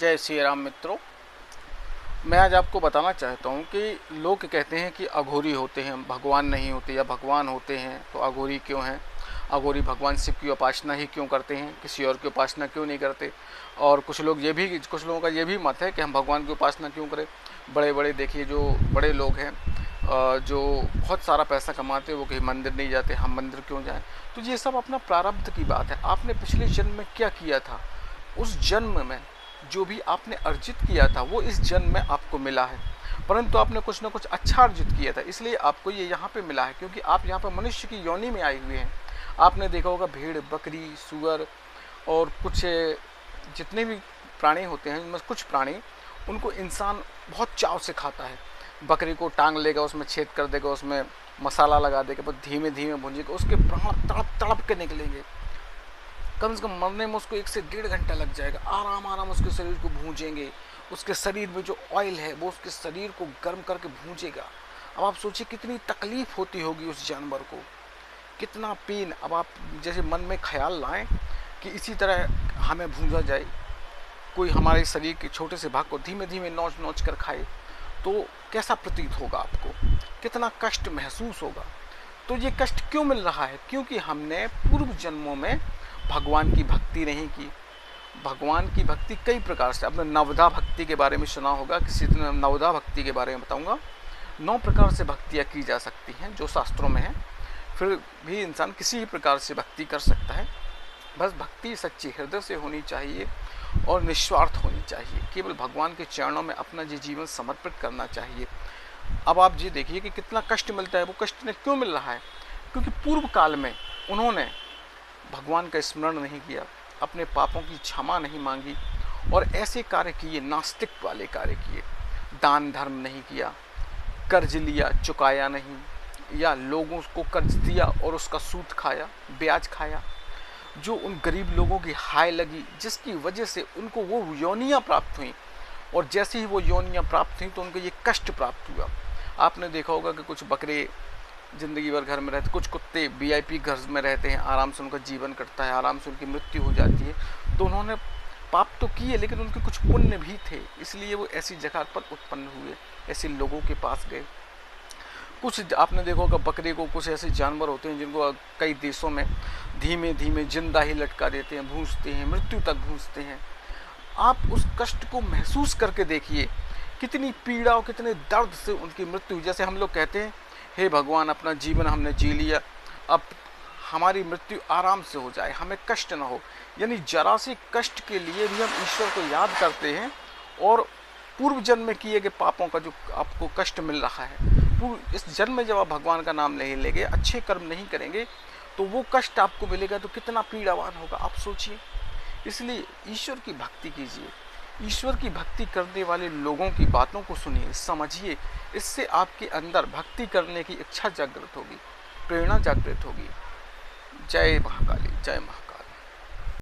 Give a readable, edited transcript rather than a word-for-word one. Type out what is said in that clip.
जय श्री राम मित्रों। मैं आज आपको बताना चाहता हूँ कि लोग कहते हैं कि अघोरी होते हैं, भगवान नहीं होते, या भगवान होते हैं तो अघोरी क्यों हैं। अघोरी भगवान शिव की उपासना ही क्यों करते हैं, किसी और की उपासना क्यों नहीं करते। और कुछ लोगों का ये भी मत है कि हम भगवान की उपासना क्यों करें। बड़े बड़े देखिए जो बड़े लोग हैं, जो बहुत सारा पैसा कमाते हैं, वो कहीं मंदिर नहीं जाते, हम मंदिर क्यों जाएं। तो ये सब अपना प्रारब्ध की बात है। आपने पिछले जन्म में क्या किया था, उस जन्म में जो भी आपने अर्जित किया था वो इस जन्म में आपको मिला है। परंतु आपने कुछ ना कुछ अच्छा अर्जित किया था, इसलिए आपको ये यहाँ पे मिला है, क्योंकि आप यहाँ पर मनुष्य की योनि में आए हुए हैं। आपने देखा होगा भेड़, बकरी, सुअर और कुछ जितने भी प्राणी होते हैं, उनमें कुछ प्राणी उनको इंसान बहुत चाव से खाता है। बकरी को टांग लेगा, उसमें छेद कर देगा, उसमें मसाला लगा देगा, बहुत धीमे धीमे भूंजेगा, उसके प्राण तड़प तड़प के निकलेंगे। कम से कम मरने में उसको 1 से 1.5 घंटा लग जाएगा। आराम आराम उसके शरीर को भूंजेंगे, उसके शरीर में जो ऑयल है वो उसके शरीर को गर्म करके भूंजेगा। अब आप सोचिए कितनी तकलीफ होती होगी उस जानवर को, कितना पेन। अब आप जैसे मन में ख्याल लाएं कि इसी तरह हमें भूंजा जाए, कोई हमारे शरीर के छोटे से भाग को धीमे धीमे नोच नोच कर खाए, तो कैसा प्रतीत होगा आपको, कितना कष्ट महसूस होगा। तो ये कष्ट क्यों मिल रहा है, क्योंकि हमने पूर्व जन्मों में भगवान की भक्ति नहीं की। भगवान की भक्ति कई प्रकार से, आपने नवधा भक्ति के बारे में सुना होगा, किसी दिन नवधा भक्ति के बारे में बताऊंगा। 9 प्रकार से भक्तियाँ की जा सकती हैं जो शास्त्रों में है। फिर भी इंसान किसी भी प्रकार से भक्ति कर सकता है, बस भक्ति सच्ची हृदय से होनी चाहिए और निस्वार्थ होनी चाहिए। केवल भगवान के चरणों में अपना ये जीवन समर्पित करना चाहिए। अब आप ये देखिए कि कितना कष्ट मिलता है। वो कष्ट ने क्यों मिल रहा है, क्योंकि पूर्व काल में उन्होंने भगवान का स्मरण नहीं किया, अपने पापों की क्षमा नहीं मांगी और ऐसे कार्य किए, नास्तिक वाले कार्य किए। दान धर्म नहीं किया, कर्ज लिया चुकाया नहीं, या लोगों को कर्ज दिया और उसका सूद खाया, ब्याज खाया, जो उन गरीब लोगों की हाय लगी, जिसकी वजह से उनको वो योनियाँ प्राप्त हुई। और जैसे ही वो योनियाँ प्राप्त हुई तो उनको ये कष्ट प्राप्त हुआ। आपने देखा होगा कि कुछ बकरे ज़िंदगी भर घर में रहते, कुछ कुत्ते वीआईपी घर में रहते हैं, आराम से उनका जीवन कटता है, आराम से उनकी मृत्यु हो जाती है। तो उन्होंने पाप तो किए, लेकिन उनके कुछ पुण्य भी थे, इसलिए वो ऐसी जगह पर उत्पन्न हुए, ऐसे लोगों के पास गए। कुछ आपने देखा होगा बकरी को, कुछ ऐसे जानवर होते हैं जिनको कई देशों में धीमे धीमे जिंदा ही लटका देते हैं, भूंजते हैं, मृत्यु तक भूंजते हैं। आप उस कष्ट को महसूस करके देखिए, कितनी पीड़ा और कितने दर्द से उनकी मृत्यु। जैसे हम लोग कहते हैं, हे भगवान अपना जीवन हमने जी लिया, अब हमारी मृत्यु आराम से हो जाए, हमें कष्ट ना हो। यानी जरा से कष्ट के लिए भी हम ईश्वर को याद करते हैं, और पूर्व जन्म में किए गए पापों का जो आपको कष्ट मिल रहा है, इस जन्म में जब आप भगवान का नाम नहीं लेंगे, अच्छे कर्म नहीं करेंगे, तो वो कष्ट आपको मिलेगा, तो कितना पीड़ावान होगा आप सोचिए। इसलिए ईश्वर की भक्ति कीजिए, ईश्वर की भक्ति करने वाले लोगों की बातों को सुनिए, समझिए। इससे आपके अंदर भक्ति करने की इच्छा जागृत होगी, प्रेरणा जागृत होगी। जय महाकाली, जय महाकाली।